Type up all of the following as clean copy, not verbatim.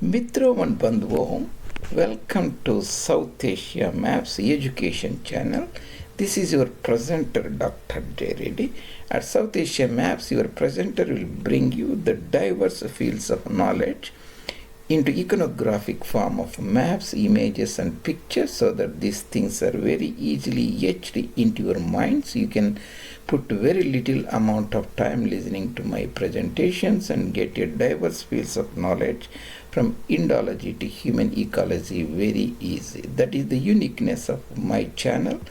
Mitra and Bandhuvam, welcome to South Asia Maps Education Channel. This is your presenter, Dr. Reddy. At South Asia Maps, your presenter will bring you the diverse fields of knowledge into iconographic form of maps, images and pictures, so that these things are very easily etched into your minds. You can put very little amount of time listening to my presentations and get a diverse fields of knowledge from Indology to human ecology very easy. That is the uniqueness of my channel.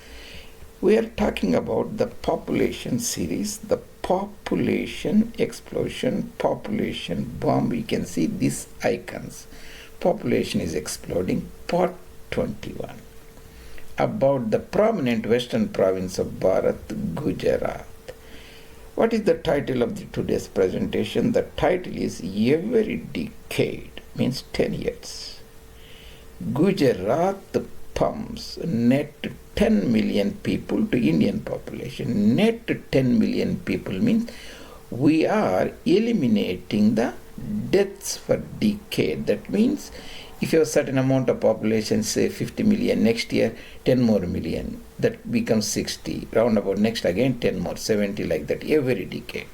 We are talking about the population series, the population explosion, population bomb. You can see these icons. Population is exploding, part 21. About the prominent western province of Bharat, Gujarat. What is the title of today's presentation? The title is Every Decade, means 10 years. Gujarat pumps net 10 million people to Indian population. Net 10 million people means we are eliminating the deaths per decade. That means if you have a certain amount of population, say 50 million, next year 10 more million, that becomes 60. Roundabout next again 10 more, 70, like that every decade.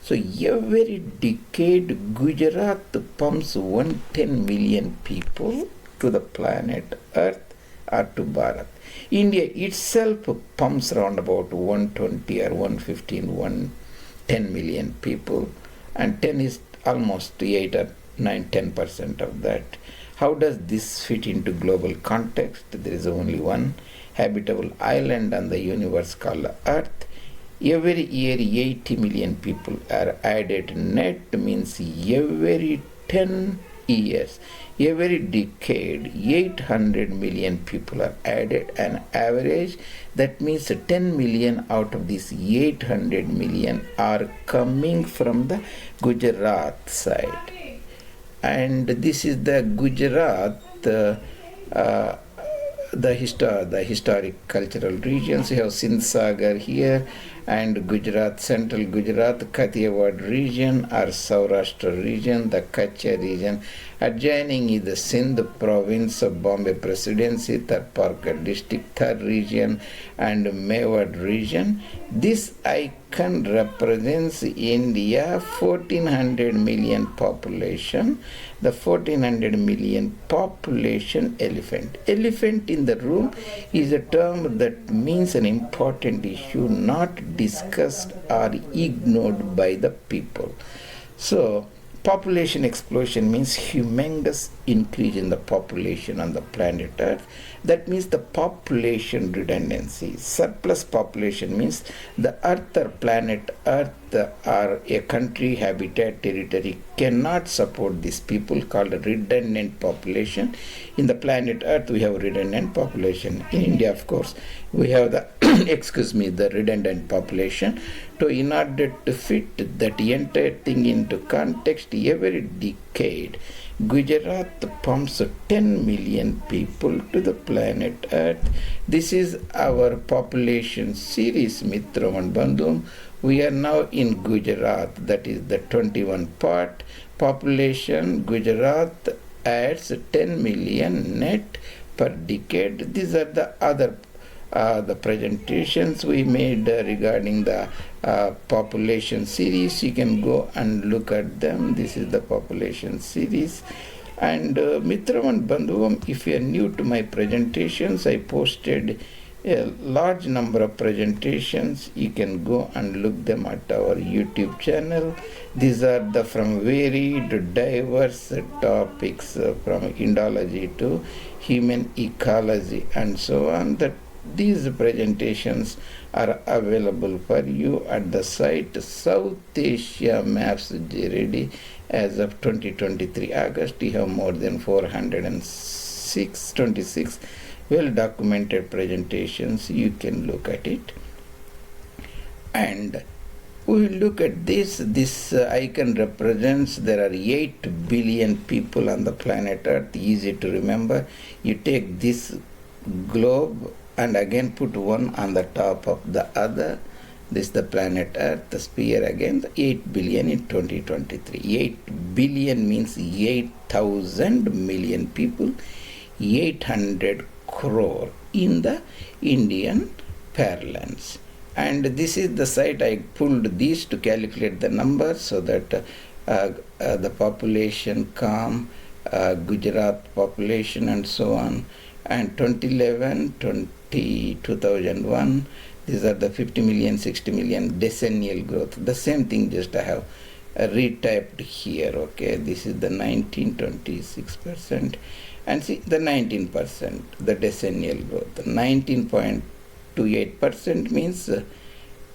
So every decade Gujarat pumps 110 million people to the planet Earth or to Bharat. India itself pumps around about 120 or 115, 110 million people, and 10 is almost 8 or 9, 10% of that. How does this fit into global context? There is only one habitable island on the universe called Earth. Every year 80 million people are added. Net means every 10 years, every decade 800 million people are added, an average. That means 10 million out of these 800 million are coming from the Gujarat side. And this is the Gujarat, the historic cultural regions. You have Sindh Sagar here, and Gujarat, central Gujarat, Kathiawad region or Saurashtra region, the Kutch region. Adjoining is the Sindh province of Bombay Presidency, Tharparkar district, Thar region and Mewad region. This icon represents India 1400 million population. The 1400 million population elephant. Elephant in the room is a term that means an important issue not discussed or ignored by the people. So, population explosion means humongous increase in the population on the planet Earth. That means the population redundancy. Surplus population means the Earth or planet Earth or a country, habitat, territory cannot support these people, called redundant population. In the planet Earth we have redundant population. In India, of course, we have the the redundant population. So in order to fit that entire thing into context, every decade Gujarat pumps 10 million people to the planet Earth. This is our population series, Mitra and Bandhum. We are now in Gujarat, that is the 21 part. Population, Gujarat adds 10 million net per decade. These are the other the presentations we made regarding the population series. You can go and look at them. This is the population series. And Mitra and Bandhuvam, if you are new to my presentations, I posted a large number of presentations. You can go and look them at our YouTube channel. These are the from varied diverse topics from Indology to human ecology and so on. That these presentations are available for you at the site South Asia Maps Reddy. As of 2023 August, you have more than 26 well documented presentations. You can look at it. And we will look at this. This icon represents there are 8 billion people on the planet Earth. Easy to remember. You take this globe and again put one on the top of the other. This is the planet Earth, the sphere again, the 8 billion in 2023. 8 billion means 8,000 million people, 800 crore in the Indian parlance. And this is the site I pulled these to calculate the numbers so that the population come, Gujarat population and so on. And 2011, 2001, these are the 50 million, 60 million decennial growth. The same thing, just I have retyped here. Okay, this is the 19.26%, and see the 19%, the decennial growth. 19.28% means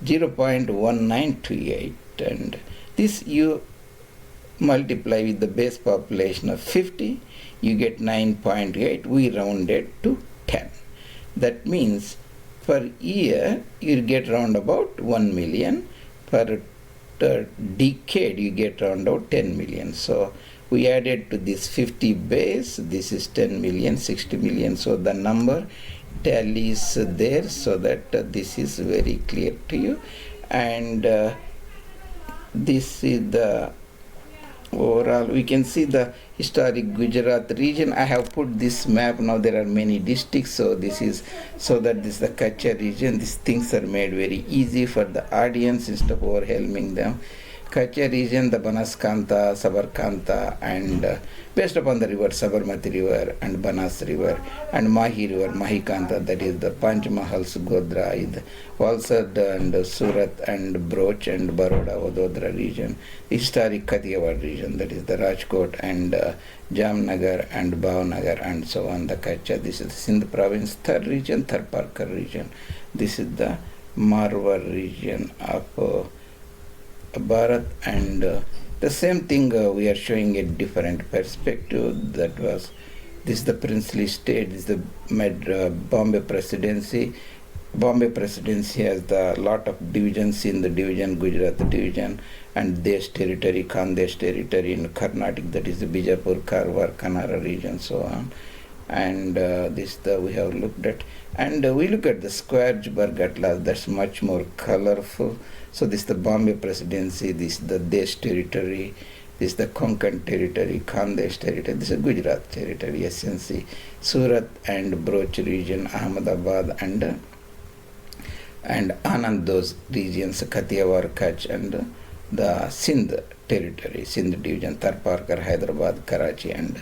0.1928, and this you multiply with the base population of 50, you get 9.8. We rounded to 10. That means per year you get round about 1 million. Per decade you get round about 10 million. So we added to this 50 base, this is 10 million, 60 million. So the number tallies there, so that this is very clear to you. And this is the overall, we can see the historic Gujarat region. I have put this map. Now there are many districts, so this is so that this is the Kutch region. These things are made very easy for the audience instead of overwhelming them. Kutch region, the Banaskantha, Sabarkantha, and based upon the river, Sabarmati river and Banas river and Mahi river, Mahikantha, that is the Panchmahals, Godra, Valsad and Surat and Broch and Baroda, Vadodara region, the historic Kathiawar region, that is the Rajkot and Jamnagar and Bhavnagar and so on, the Kutch. This is the Sindh province, third region, Tharparkar region. This is the Marwar region of Bharat, and the same thing we are showing a different perspective. That was, this is the princely state, this is the Bombay presidency. Bombay presidency has the lot of divisions in the division, Gujarat division, and Desh territory, Khandesh territory in Karnataka, that is the Bijapur, Karwar, Kanara region, so on. And this we have looked at, and we look at the Squaresburg Atlas, that's much more colorful. So this is the Bombay presidency, this is the Desh territory, this is the Konkan territory, Khandesh territory, this is Gujarat territory, SNC, Surat and Broch region, Ahmedabad and Anand, those regions, Kathiawar, Kutch, and the Sindh territory, Sindh division, Tharparkar, Hyderabad, Karachi, and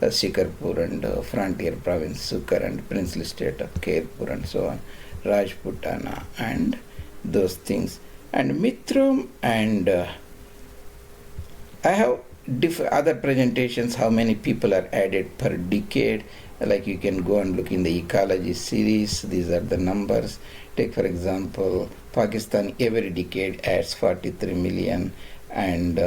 Shikarpur and frontier province, Sukar, and princely state of Khairpur and so on, Rajputana and those things. And Mithrum, and I have other presentations, how many people are added per decade. Like you can go and look in the ecology series, these are the numbers. Take for example, Pakistan every decade adds 43 million, and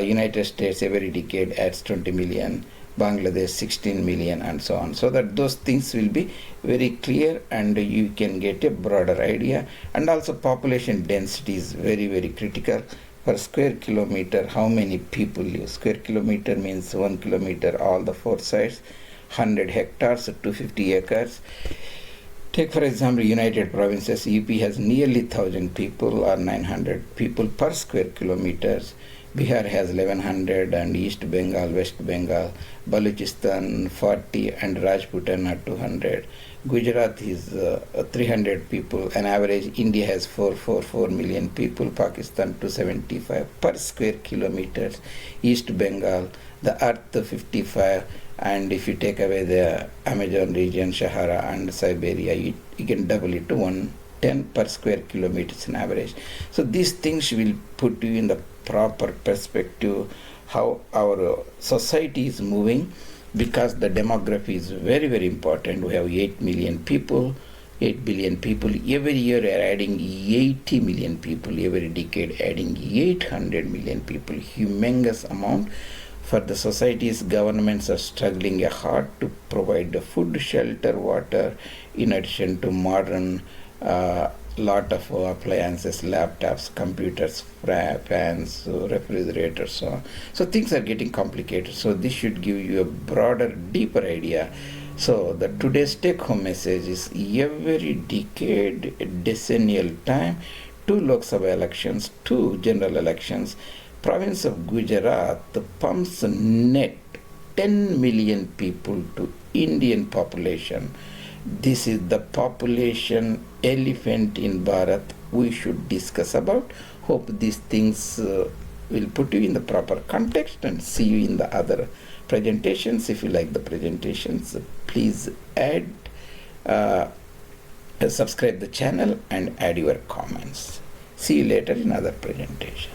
United States every decade adds 20 million, Bangladesh 16 million, and so on, so that those things will be very clear and you can get a broader idea. And also population density is very, very critical. Per square kilometer, how many people live? Square kilometer means 1 kilometer, all the four sides, 100 hectares, 250 acres. Take for example United Provinces, UP has nearly 1,000 people or 900 people per square kilometers. Bihar has 1100, and East Bengal, West Bengal, Balochistan 40, and Rajputana 200. Gujarat is 300 people. An average, India has 444 million people, Pakistan 275 per square kilometers. East Bengal, the earth 55, and if you take away the Amazon region, Sahara and Siberia, you can double it to 110 per square kilometers in average. So these things will put you in the proper perspective how our society is moving, because the demography is very, very important. We have 8 million people, 8 billion people. Every year are adding 80 million people, every decade adding 800 million people. Humongous amount. For the societies, governments are struggling hard to provide the food, shelter, water, in addition to modern lot of appliances, laptops, computers, fans, refrigerators, so on. So things are getting complicated. So this should give you a broader, deeper idea. So the today's take-home message is every decade, decennial time, 2 Lok Sabha elections, 2 general elections. Province of Gujarat pumps net 10 million people to Indian population. This is the population elephant in Bharat we should discuss about. Hope these things will put you in the proper context, and see you in the other presentations. If you like the presentations, please add, subscribe the channel and add your comments. See you later in other presentation.